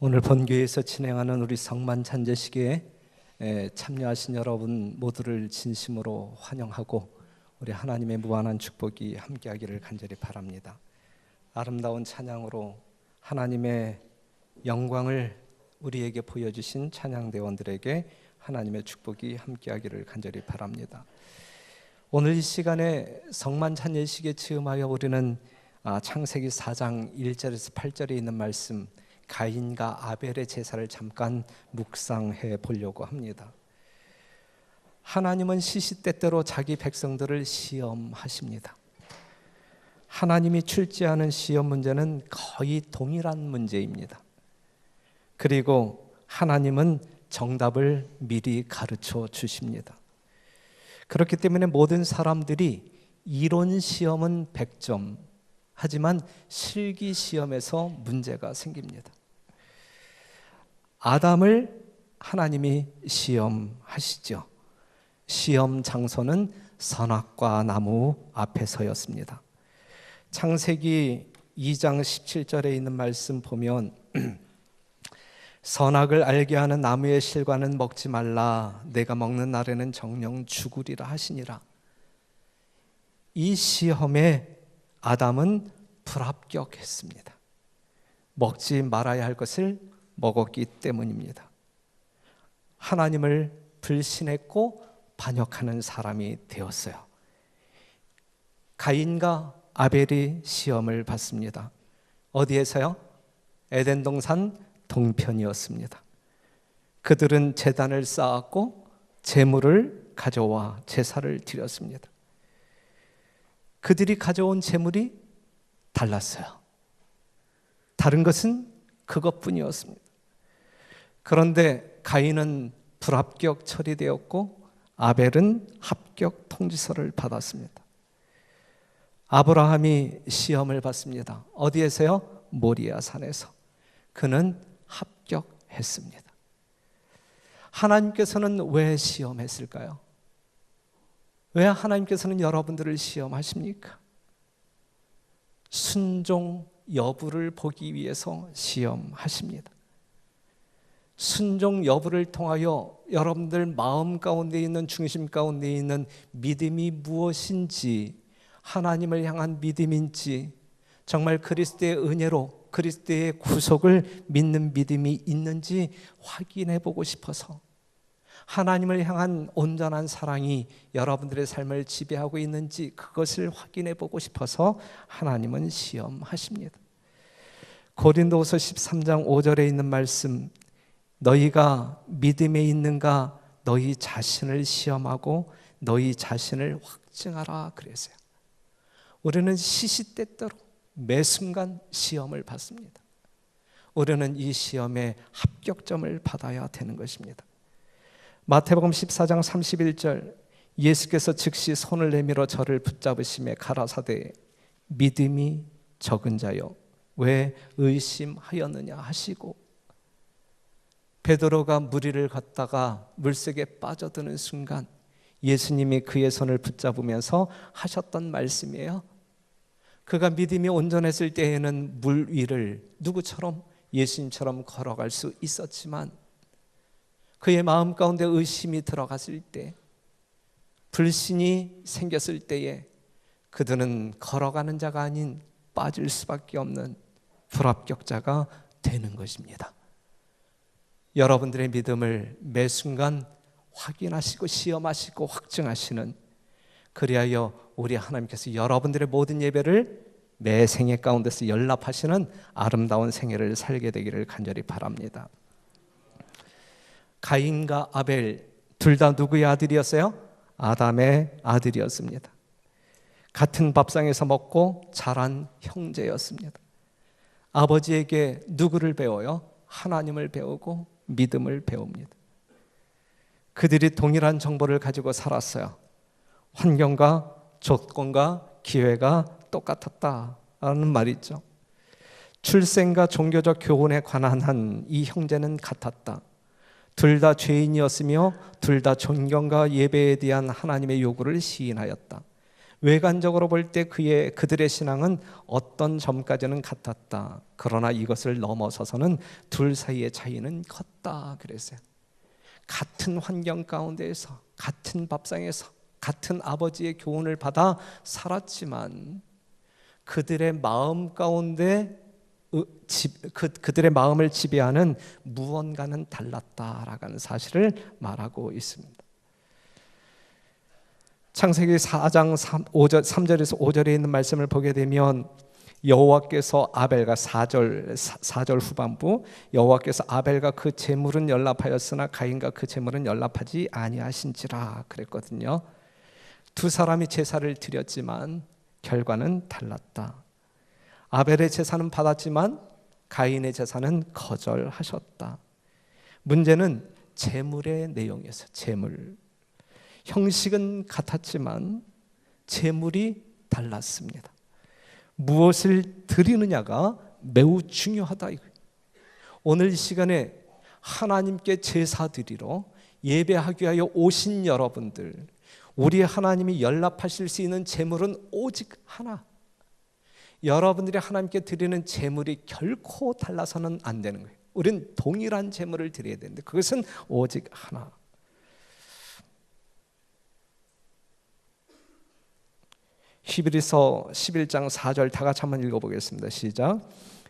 오늘 본교회에서 진행하는 우리 성만 찬제식에 참여하신 여러분 모두를 진심으로 환영하고 우리 하나님의 무한한 축복이 함께하기를 간절히 바랍니다. 아름다운 찬양으로 하나님의 영광을 우리에게 보여주신 찬양대원들에게 하나님의 축복이 함께하기를 간절히 바랍니다. 오늘 이 시간에 성만 찬제식에 즈음하여 우리는 창세기 4장 1절에서 8절에 있는 말씀 가인과 아벨의 제사를 잠깐 묵상해 보려고 합니다. 하나님은 시시때때로 자기 백성들을 시험하십니다. 하나님이 출제하는 시험 문제는 거의 동일한 문제입니다. 그리고 하나님은 정답을 미리 가르쳐 주십니다. 그렇기 때문에 모든 사람들이 이론 시험은 100점, 하지만 실기 시험에서 문제가 생깁니다. 아담을 하나님이 시험하시죠. 시험 장소는 선악과 나무 앞에서였습니다. 창세기 2장 17절에 있는 말씀 보면 선악을 알게 하는 나무의 실과는 먹지 말라. 내가 먹는 날에는 정녕 죽으리라 하시니라. 이 시험에 아담은 불합격했습니다. 먹지 말아야 할 것을 먹었기 때문입니다. 하나님을 불신했고 반역하는 사람이 되었어요. 가인과 아벨이 시험을 받습니다. 어디에서요? 에덴 동산 동편이었습니다. 그들은 제단을 쌓았고 제물을 가져와 제사를 드렸습니다. 그들이 가져온 제물이 달랐어요. 다른 것은 그것뿐이었습니다. 그런데 가인은 불합격 처리되었고 아벨은 합격 통지서를 받았습니다. 아브라함이 시험을 받습니다. 어디에서요? 모리아 산에서. 그는 합격했습니다. 하나님께서는 왜 시험했을까요? 왜 하나님께서는 여러분들을 시험하십니까? 순종 여부를 보기 위해서 시험하십니다. 순종 여부를 통하여 여러분들 마음 가운데 있는, 중심 가운데 있는 믿음이 무엇인지, 하나님을 향한 믿음인지, 정말 그리스도의 은혜로 그리스도의 구속을 믿는 믿음이 있는지 확인해 보고 싶어서, 하나님을 향한 온전한 사랑이 여러분들의 삶을 지배하고 있는지 그것을 확인해 보고 싶어서 하나님은 시험하십니다. 고린도후서 13장 5절에 있는 말씀, 너희가 믿음에 있는가 너희 자신을 시험하고 너희 자신을 확증하라 그랬어요. 우리는 시시때때로 매 순간 시험을 받습니다. 우리는 이 시험에 합격점을 받아야 되는 것입니다. 마태복음 14장 31절, 예수께서 즉시 손을 내밀어 저를 붙잡으시며 가라사대 믿음이 적은 자여 왜 의심하였느냐 하시고, 베드로가 물 위를 걷다가 물속에 빠져드는 순간 예수님이 그의 손을 붙잡으면서 하셨던 말씀이에요. 그가 믿음이 온전했을 때에는 물 위를 누구처럼? 예수님처럼 걸어갈 수 있었지만 그의 마음 가운데 의심이 들어갔을 때, 불신이 생겼을 때에 그들은 걸어가는 자가 아닌 빠질 수밖에 없는 불합격자가 되는 것입니다. 여러분들의 믿음을 매 순간 확인하시고 시험하시고 확증하시는, 그리하여 우리 하나님께서 여러분들의 모든 예배를 매 생애 가운데서 연락하시는 아름다운 생애를 살게 되기를 간절히 바랍니다. 가인과 아벨 둘 다 누구의 아들이었어요? 아담의 아들이었습니다. 같은 밥상에서 먹고 자란 형제였습니다. 아버지에게 누구를 배워요? 하나님을 배우고 믿음을 배웁니다. 그들이 동일한 정보를 가지고 살았어요. 환경과 조건과 기회가 똑같았다라는 말이 있죠. 출생과 종교적 교훈에 관한 한 이 형제는 같았다. 둘 다 죄인이었으며 둘 다 존경과 예배에 대한 하나님의 요구를 시인하였다. 외관적으로 볼 때 그들의 신앙은 어떤 점까지는 같았다. 그러나 이것을 넘어서서는 둘 사이의 차이는 컸다 그랬어요. 같은 환경 가운데에서, 같은 밥상에서, 같은 아버지의 교훈을 받아 살았지만 그들의 마음 가운데 그들의 마음을 지배하는 무언가는 달랐다라는 사실을 말하고 있습니다. 창세기 4장 3절에서 5절에 있는 말씀을 보게 되면 여호와께서 아벨과 4절 후반부, 여호와께서 아벨과 그 제물은 연락하였으나 가인과 그 제물은 연락하지 아니하신지라 그랬거든요. 두 사람이 제사를 드렸지만 결과는 달랐다. 아벨의 제사는 받았지만 가인의 제사는 거절하셨다. 문제는 제물의 내용이었어요. 제물. 형식은 같았지만 제물이 달랐습니다. 무엇을 드리느냐가 매우 중요하다. 오늘 이 시간에 하나님께 제사 드리러 예배하기 위하여 오신 여러분들, 우리 하나님이 연락하실 수 있는 제물은 오직 하나. 여러분들이 하나님께 드리는 제물이 결코 달라서는 안 되는 거예요. 우리는 동일한 제물을 드려야 되는데 그것은 오직 하나. 히브리서 11장 4절 다 같이 한번 읽어보겠습니다. 시작.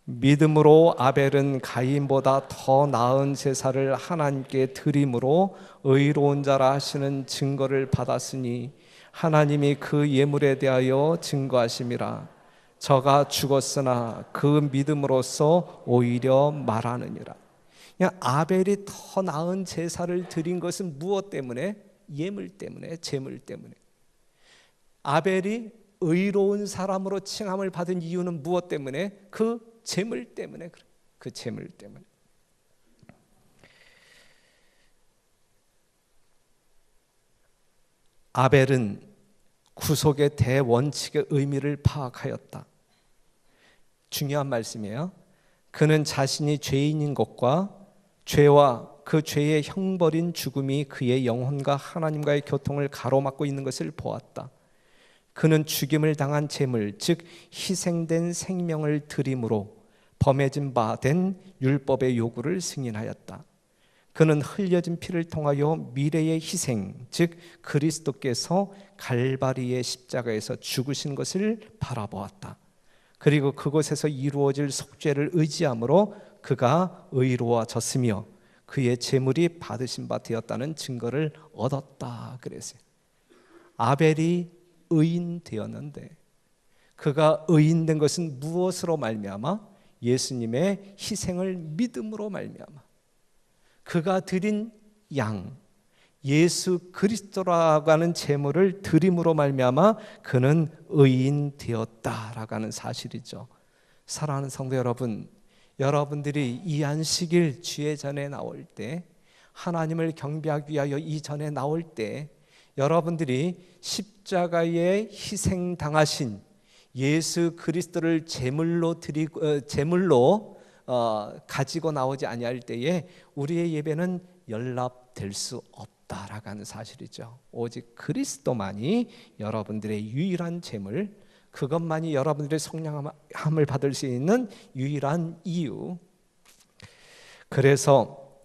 믿음으로 아벨은 가인보다 더 나은 제사를 하나님께 드림으로 의로운 자라 하시는 증거를 받았으니 하나님이 그 예물에 대하여 증거하심이라. 저가 죽었으나 그 믿음으로써 오히려 말하느니라. 그냥 아벨이 더 나은 제사를 드린 것은 무엇 때문에? 예물 때문에, 제물 때문에. 아벨이 의로운 사람으로 칭함을 받은 이유는 무엇 때문에? 그 제물 때문에. 그 제물 때문에. 아벨은 구속의 대원칙의 의미를 파악하였다. 중요한 말씀이에요. 그는 자신이 죄인인 것과 죄와 그 죄의 형벌인 죽음이 그의 영혼과 하나님과의 교통을 가로막고 있는 것을 보았다. 그는 죽임을 당한 제물, 즉 희생된 생명을 드림으로 범해진 바 된 율법의 요구를 승인하였다. 그는 흘려진 피를 통하여 미래의 희생, 즉 그리스도께서 갈바리의 십자가에서 죽으신 것을 바라보았다. 그리고 그곳에서 이루어질 속죄를 의지함으로 그가 의로워졌으며 그의 제물이 받으신 바 되었다는 증거를 얻었다 그랬어요. 아벨이 의인 되었는데 그가 의인된 것은 무엇으로 말미암아? 예수님의 희생을 믿음으로 말미암아. 그가 드린 양 예수 그리스도라고 하는 제물을 드림으로 말미암아 그는 의인 되었다라고 하는 사실이죠. 사랑하는 성도 여러분, 여러분들이 이 안식일 주의 전에 나올 때, 하나님을 경배하기 위하여 이 전에 나올 때 여러분들이 십자가에 희생당하신 예수 그리스도를 제물로 가지고 나오지 아니할 때에 우리의 예배는 연락될 수 없다라고 하는 사실이죠. 오직 그리스도만이 여러분들의 유일한 제물, 그것만이 여러분들의 성령함을 받을 수 있는 유일한 이유. 그래서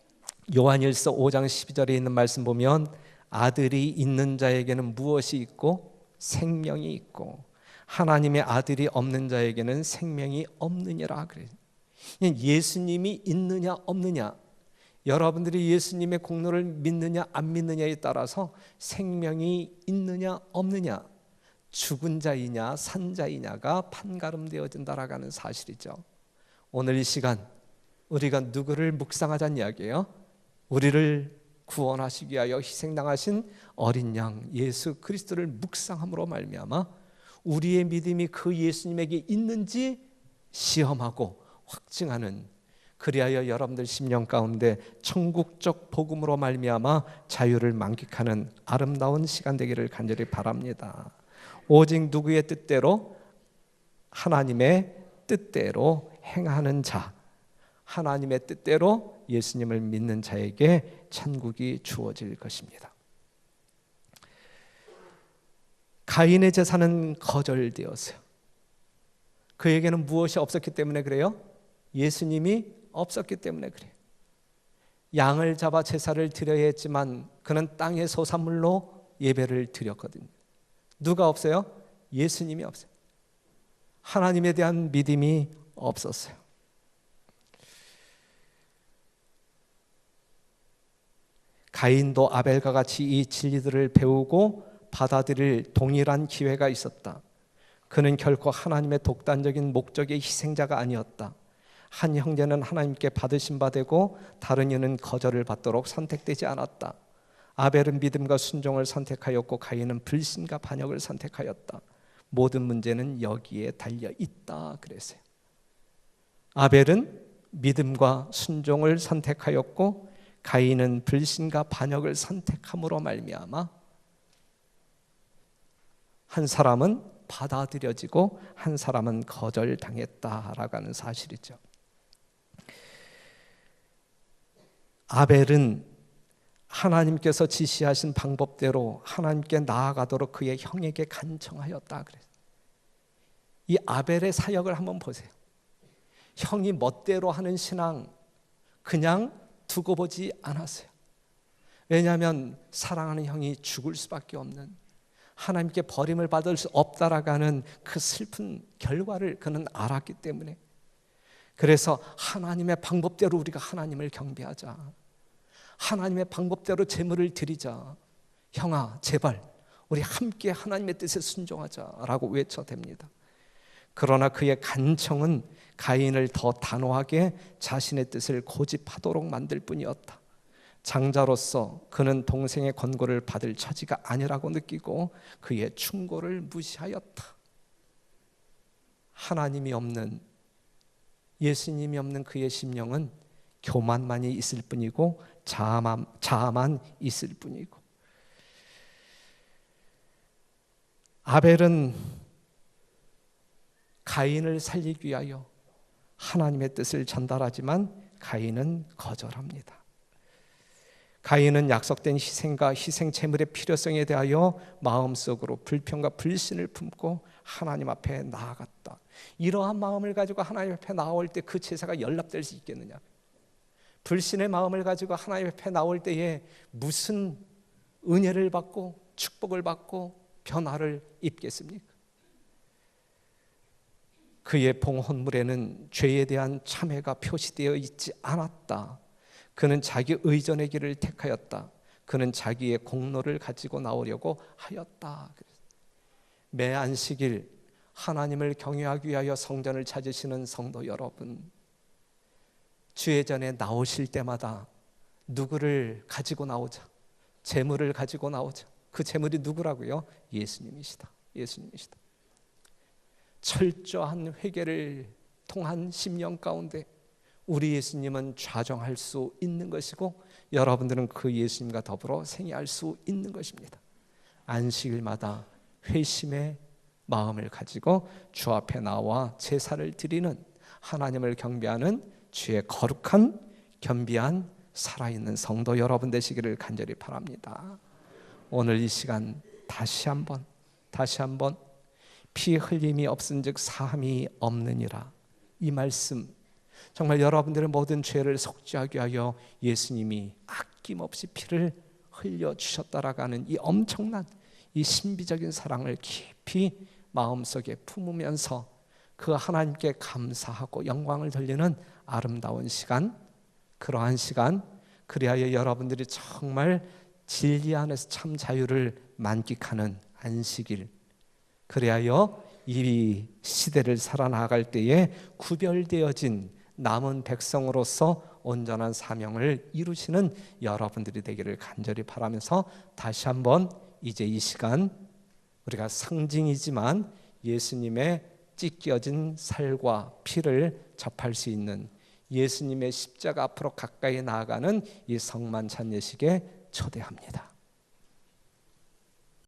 요한일서 5장 12절에 있는 말씀 보면 아들이 있는 자에게는 무엇이 있고? 생명이 있고 하나님의 아들이 없는 자에게는 생명이 없느니라 그래요. 예수님이 있느냐 없느냐, 여러분들이 예수님의 공로를 믿느냐 안 믿느냐에 따라서 생명이 있느냐 없느냐, 죽은 자이냐 산 자이냐가 판가름되어진다라고 하는 사실이죠. 오늘 이 시간 우리가 누구를 묵상하자는 이야기예요? 우리를 구원하시기 위하여 희생당하신 어린 양 예수 그리스도를 묵상함으로 말미암아 우리의 믿음이 그 예수님에게 있는지 시험하고 확증하는, 그리하여 여러분들 심령 가운데 천국적 복음으로 말미암아 자유를 만끽하는 아름다운 시간 되기를 간절히 바랍니다. 오직 누구의 뜻대로? 하나님의 뜻대로 행하는 자, 하나님의 뜻대로 예수님을 믿는 자에게 천국이 주어질 것입니다. 가인의 제사는 거절되었어요. 그에게는 무엇이 없었기 때문에 그래요? 예수님이 없었기 때문에 그래요. 양을 잡아 제사를 드려야 했지만 그는 땅의 소산물로 예배를 드렸거든요. 누가 없어요? 예수님이 없어요. 하나님에 대한 믿음이 없었어요. 가인도 아벨과 같이 이 진리들을 배우고 받아들일 동일한 기회가 있었다. 그는 결코 하나님의 독단적인 목적의 희생자가 아니었다. 한 형제는 하나님께 받으신 바 되고 다른 이는 거절을 받도록 선택되지 않았다. 아벨은 믿음과 순종을 선택하였고 가인은 불신과 반역을 선택하였다. 모든 문제는 여기에 달려 있다 그랬어요. 아벨은 믿음과 순종을 선택하였고 가인은 불신과 반역을 선택함으로 말미암아 한 사람은 받아들여지고 한 사람은 거절당했다라고 하는 사실이죠. 아벨은 하나님께서 지시하신 방법대로 하나님께 나아가도록 그의 형에게 간청하였다 그랬어요. 이 아벨의 사역을 한번 보세요. 형이 멋대로 하는 신앙 그냥 두고 보지 않았어요. 왜냐하면 사랑하는 형이 죽을 수밖에 없는, 하나님께 버림을 받을 수 없다라고 하는 그 슬픈 결과를 그는 알았기 때문에, 그래서 하나님의 방법대로 우리가 하나님을 경배하자, 하나님의 방법대로 제물을 드리자, 형아 제발 우리 함께 하나님의 뜻에 순종하자라고 외쳐댑니다. 그러나 그의 간청은 가인을 더 단호하게 자신의 뜻을 고집하도록 만들 뿐이었다. 장자로서 그는 동생의 권고를 받을 처지가 아니라고 느끼고 그의 충고를 무시하였다. 하나님이 없는, 예수님이 없는 그의 심령은 교만만이 있을 뿐이고 자아만 있을 뿐이고, 아벨은 가인을 살리기 위하여 하나님의 뜻을 전달하지만 가인은 거절합니다. 가인은 약속된 희생과 희생 제물의 필요성에 대하여 마음속으로 불평과 불신을 품고 하나님 앞에 나아갔다. 이러한 마음을 가지고 하나님 앞에 나올 때 그 제사가 연락될 수 있겠느냐? 불신의 마음을 가지고 하나님 앞에 나올 때에 무슨 은혜를 받고 축복을 받고 변화를 입겠습니까? 그의 봉헌물에는 죄에 대한 참회가 표시되어 있지 않았다. 그는 자기 의존의 길을 택하였다. 그는 자기의 공로를 가지고 나오려고 하였다. 매 안식일 하나님을 경외하기 위하여 성전을 찾으시는 성도 여러분, 주의 전에 나오실 때마다 누구를 가지고 나오자? 재물을 가지고 나오자. 그 재물이 누구라고요? 예수님이시다. 예수님이시다. 철저한 회개를 통한 심령 가운데 우리 예수님은 좌정할 수 있는 것이고 여러분들은 그 예수님과 더불어 생애할 수 있는 것입니다. 안식일마다 회심의 마음을 가지고 주 앞에 나와 제사를 드리는, 하나님을 경배하는 주의 거룩한 겸비한 살아있는 성도 여러분 되시기를 간절히 바랍니다. 오늘 이 시간 다시 한번 피 흘림이 없은즉 사함이 없느니라, 이 말씀 정말 여러분들의 모든 죄를 속죄하기 위하여 예수님이 아낌없이 피를 흘려주셨다라고 하는 이 엄청난 이 신비적인 사랑을 깊이 마음속에 품으면서 그 하나님께 감사하고 영광을 돌리는 아름다운 시간, 그러한 시간, 그리하여 여러분들이 정말 진리 안에서 참 자유를 만끽하는 안식일, 그리하여 이 시대를 살아나갈 때에 구별되어진 남은 백성으로서 온전한 사명을 이루시는 여러분들이 되기를 간절히 바라면서, 다시 한번 이제 이 시간 우리가 상징이지만 예수님의 찢겨진 살과 피를 접할 수 있는, 예수님의 십자가 앞으로 가까이 나아가는 이 성만찬 예식에 초대합니다.